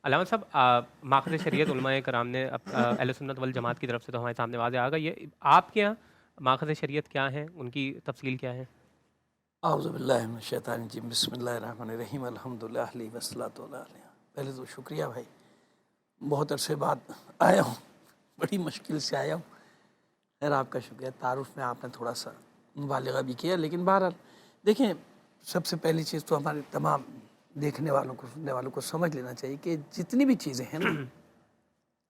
علامہ صاحب، ماخذ شریعت علماء کرام نے اہل سنت والجماعت کی طرف سے تو ہمارے سامنے واضح آ گا، یہ آپ کے یہاں ماخذ شریعت کیا ہیں، ان کی تفصیل کیا ہے؟ اعوذ باللہ من الشیطان الرجیم، بسم اللہ الرحمن الرحیم، الحمدللہ علیہ وصلاۃ علیہ۔ پہلے تو شکریہ بھائی، بہت عرصے بعد آیا ہوں، بڑی مشکل سے آیا ہوں۔ خیر آپ کا شکریہ، تعارف میں آپ نے تھوڑا سا مبالغہ بھی کیا، لیکن بہرحال دیکھیں، سب سے پہلی چیز تو ہمارے تمام دیکھنے والوں کو، سننے والوں کو سمجھ لینا چاہیے کہ جتنی بھی چیزیں ہیں نا،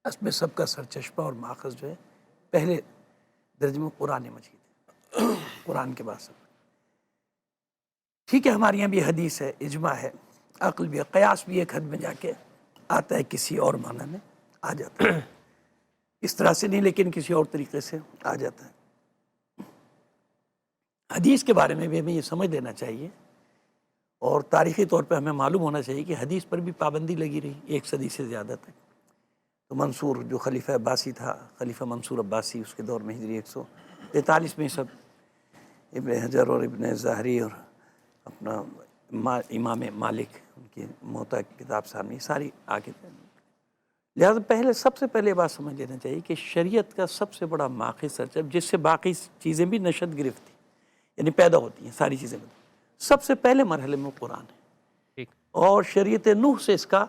اس میں سب کا سرچشمہ اور ماخذ جو ہے پہلے درجے میں قرآن مجید ہے، قرآن کے بعد سب۔ ٹھیک ہے، ہمارے یہاں بھی حدیث ہے، اجماع ہے، عقل بھی ہے، قیاس بھی ایک حد میں جا کے آتا ہے، کسی اور معنی میں آ جاتا ہے، اس طرح سے نہیں لیکن کسی اور طریقے سے آ جاتا ہے۔ حدیث کے بارے میں بھی ہمیں یہ سمجھ لینا چاہیے، اور تاریخی طور پہ ہمیں معلوم ہونا چاہیے کہ حدیث پر بھی پابندی لگی رہی 1 صدی سے زیادہ تک۔ تو منصور جو خلیفہ عباسی تھا، خلیفہ منصور عباسی، اس کے دور میں ہجری 143 میں سب ابن حجر اور ابن ظاہری اور اپنا امام مالک، ان کی موطا کتاب سامنے ساری آگے۔ لہٰذا پہلے سب سے پہلے بات سمجھ لینا چاہیے کہ شریعت کا سب سے بڑا ماخذ سرچشمہ، جس سے باقی چیزیں بھی نشد گرفت ہیں، یعنی پیدا ہوتی ہیں ساری چیزیں، سب سے پہلے مرحلے میں قرآن ہے، ٹھیک، اور شریعت نوح سے اس کا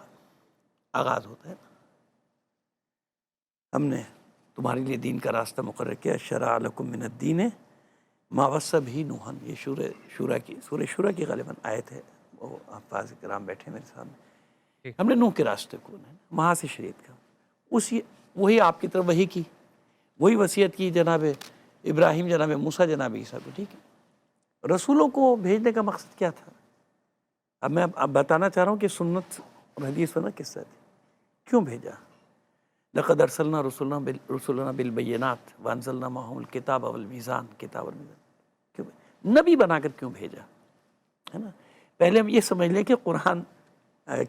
آغاز ہوتا ہے۔ ہم نے تمہارے لیے دین کا راستہ مقرر کیا، شرع لکم من الدین ما وصی بہ نوحا، یہ سورہ شورى کی غالباً آیت ہے، وہ حفاظ کرام بیٹھے میرے سامنے۔ ٹھیک، ہم نے نوح کے راستے کو وہاں سے شریعت کا وہی آپ کی طرف وہی کی، وہی وصیت کی جناب ابراہیم، جناب موسیٰ، جناب عیسیٰ کو۔ ٹھیک ہے، رسولوں کو بھیجنے کا مقصد کیا تھا؟ اب میں بتانا چاہ رہا ہوں کہ سنت اور حدیث ہونا کس طرح تھی، کیوں بھیجا۔ لقد ارسلنا رسلنا بالبینات وانزلنا معهم الکتاب والمیزان، کتاب والمیزان، کیوں نبی بنا کر کیوں بھیجا، ہے نا؟ پہلے ہم یہ سمجھ لیں کہ قرآن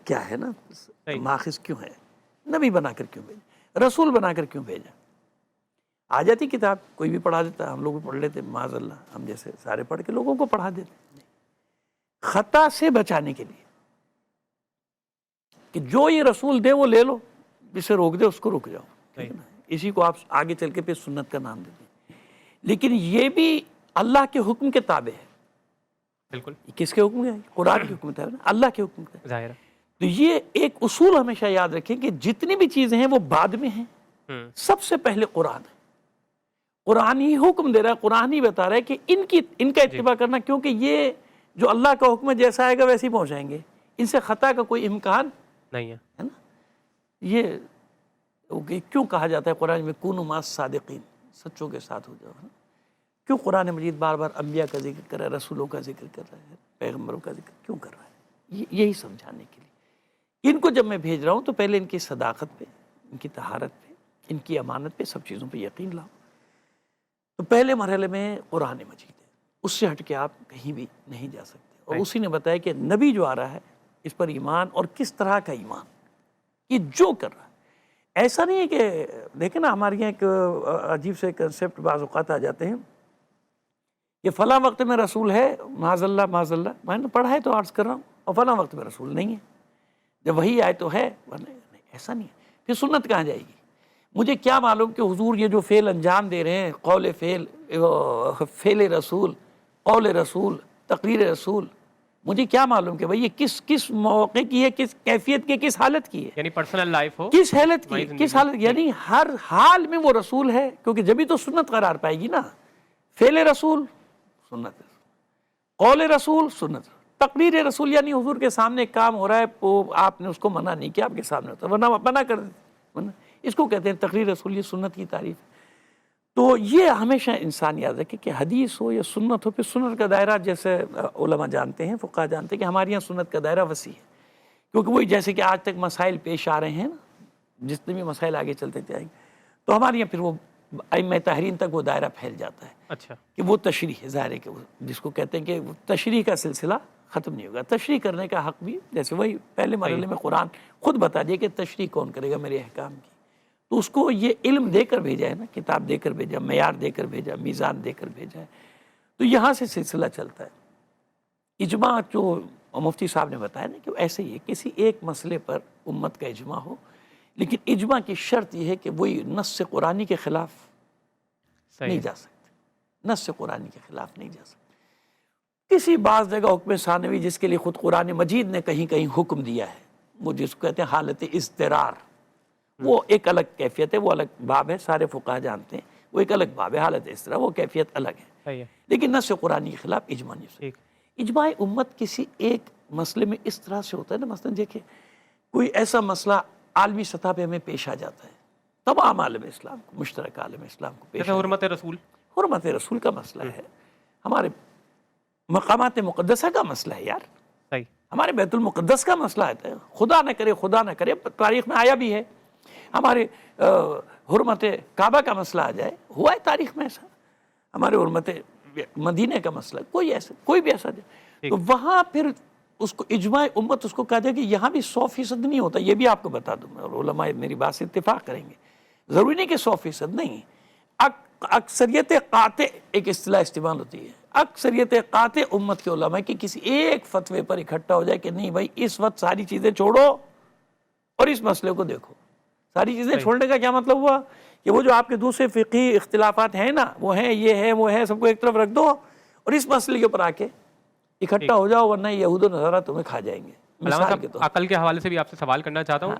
کیا ہے نا، ماخذ کیوں ہے، نبی بنا کر کیوں بھیجا، رسول بنا کر کیوں بھیجا۔ آ جاتی کتاب، کوئی بھی پڑھا دیتا، ہم لوگ بھی پڑھ لیتے، معاذ اللہ، ہم جیسے سارے پڑھ کے لوگوں کو پڑھا دیتے، خطا سے بچانے کے لیے کہ جو یہ رسول دے وہ لے لو، جسے روک دے اس کو رک جاؤ، ٹھیک ہے نا؟ اسی کو آپ آگے چل کے پھر سنت کا نام دیتے ہیں، لیکن یہ بھی اللہ کے حکم کے تابع ہے۔ بالکل کس کے حکم ہے؟ قرآن کے حکم تابع، اللہ کے حکم کا۔ ظاہر ہے۔ تو یہ ایک اصول ہمیشہ یاد رکھیں کہ جتنی بھی چیزیں ہیں وہ بعد میں ہیں، سب سے پہلے قرآن ہے، قرآن ہی حکم دے رہا ہے، قرآن ہی بتا رہا ہے کہ ان کا اتباع کرنا، کیونکہ یہ جو اللہ کا حکم ہے جیسا آئے گا ویسے ہی پہنچائیں گے، ان سے خطا کا کوئی امکان نہیں ہے، ہے نا۔ یہ کیوں کہا جاتا ہے قرآن میں کونوا مع الصادقین، سچوں کے ساتھ ہو جاؤ، کیوں قرآن مجید بار بار انبیاء کا ذکر کر رہا ہے، رسولوں کا ذکر کر رہا ہے، پیغمبروں کا ذکر کیوں کر رہا ہے؟ یہی سمجھانے کے لیے ان کو جب میں بھیج رہا ہوں تو پہلے ان کی صداقت پہ، ان کی طہارت پہ، ان کی امانت پہ، سب چیزوں پہ یقین لاؤ۔ تو پہلے مرحلے میں قرآن مجید ہے، اس سے ہٹ کے آپ کہیں بھی نہیں جا سکتے، اور اسی نے بتایا کہ نبی جو آ رہا ہے اس پر ایمان، اور کس طرح کا ایمان، یہ جو کر رہا ہے۔ ایسا نہیں ہے کہ دیکھیں نا، ہمارے یہاں ایک عجیب سے کنسیپٹ بعض اوقات آ جاتے ہیں کہ فلاں وقت میں رسول ہے، معاذ اللہ معاذ اللہ، میں نے پڑھا ہے تو عرض کر رہا ہوں، اور فلاں وقت میں رسول نہیں ہے، جب وہی آئے تو ہے، ورنہ نہیں، ایسا نہیں ہے۔ پھر سنت کہاں جائے گی؟ مجھے کیا معلوم کہ حضور یہ جو فعل انجام دے رہے ہیں، قول فعل، فعل رسول، قول رسول، تقریر رسول، مجھے کیا معلوم کہ بھئی یہ کس موقع کی ہے، کس کیفیت کی، کس حالت کی ہے، یعنی پرسنل لائف ہو، کس حالت کی، اجتماعی کس زندگی، حالت، یعنی ہر حال میں وہ رسول ہے، کیونکہ جبھی تو سنت قرار پائے گی نا۔ فعل رسول سنت، قول رسول سنت، تقریر رسول یعنی حضور کے سامنے ایک کام ہو رہا ہے، وہ آپ نے اس کو منع نہیں کیا، آپ کے سامنے ہوتا ہے، ورنہ منع کر دیتے، اس کو کہتے ہیں تقریر رسول، یہ سنت کی تعریف ہے۔ تو یہ ہمیشہ انسان یاد رکھے کہ حدیث ہو یا سنت ہو، پھر سنت کا دائرہ جیسے علماء جانتے ہیں، فقہاء جانتے ہیں کہ ہمارے یہاں سنت کا دائرہ وسیع ہے، کیونکہ وہی جیسے کہ آج تک مسائل پیش آ رہے ہیں نا، جتنے بھی مسائل آگے چلتے جائیں گے تو ہمارے یہاں پھر وہ ائمہ طاہرین تک وہ دائرہ پھیل جاتا ہے، اچھا، کہ وہ تشریح ہے، ظاہر ہے کہ وہ جس کو کہتے ہیں کہ تشریح کا سلسلہ ختم نہیں ہوگا، تشریح کرنے کا حق بھی، جیسے وہی پہلے مرحلے میں قرآن خود بتا دیا کہ تشریح کون کرے گا میرے احکام کی، تو اس کو یہ علم دے کر بھیجا ہے نا، کتاب دے کر بھیجا، معیار دے کر بھیجا، میزان دے کر بھیجا ہے، تو یہاں سے سلسلہ چلتا ہے۔ اجماع جو اور مفتی صاحب نے بتایا نا کہ ایسے ہی ہے، کسی ایک مسئلے پر امت کا اجماع ہو، لیکن اجماع کی شرط یہ ہے کہ وہی نص قرآنی کے خلاف نہیں جا سکتے، نص قرآنی کے خلاف نہیں جا سکتے۔ کسی بعض جگہ حکم ثانوی جس کے لیے خود قرآن مجید نے کہیں کہیں حکم دیا ہے، وہ جس کو کہتے ہیں حالت اضطرار، وہ ایک الگ کیفیت ہے، وہ الگ باب ہے، سارے فقہا جانتے ہیں، وہ ایک الگ باب ہے، حالت اضطرار وہ کیفیت الگ ہے، لیکن نص قرآنی کے خلاف اجماع نہیں ہو سکتا۔ اجماع امت کسی ایک مسئلے میں اس طرح سے ہوتا ہے نا، مثلا دیکھیں کوئی ایسا مسئلہ عالمی سطح پہ ہمیں پیش آ جاتا ہے، تمام عالم اسلام کو، مشترک عالم اسلام کو پیش، جیسے حرمت رسول، حرمت رسول کا مسئلہ ہے، ہمارے مقامات مقدسہ کا مسئلہ ہے یار، صحیح، ہمارے بیت المقدس کا مسئلہ ہے، خدا نہ کرے تاریخ میں آیا بھی ہے، ہمارے حرمت کعبہ کا مسئلہ آ جائے، ہوا ہے تاریخ میں ایسا، ہمارے حرمت مدینہ کا مسئلہ، کوئی بھی ایسا جائے، تو وہاں پھر اس کو اجماع امت اس کو کہا جائے کہ یہاں بھی 100% نہیں ہوتا، یہ بھی آپ کو بتا دوں میں، اور علماء میری بات سے اتفاق کریں گے، ضروری نہیں کہ 100% نہیں، اکثریت قاطع ایک اصطلاح استعمال ہوتی ہے، اکثریت قاطع امت کے علماء کی کسی ایک فتوے پر اکٹھا ہو جائے کہ نہیں بھائی اس وقت ساری چیزیں چھوڑو اور اس مسئلے کو دیکھو۔ ساری چیزیں چھوڑنے کا کیا مطلب ہوا کہ وہ جو آپ کے دوسرے فقہی اختلافات ہیں نا، وہ ہیں، یہ ہے، وہ ہے، سب کو ایک طرف رکھ دو اور اس مسئلے کے اوپر آ کے اکٹھا ہو جاؤ، ورنہ یہود و نصارہ تمہیں کھا جائیں گے۔ علامہ صاحب عقل کے حوالے سے بھی آپ سے سوال کرنا چاہتا ہوں،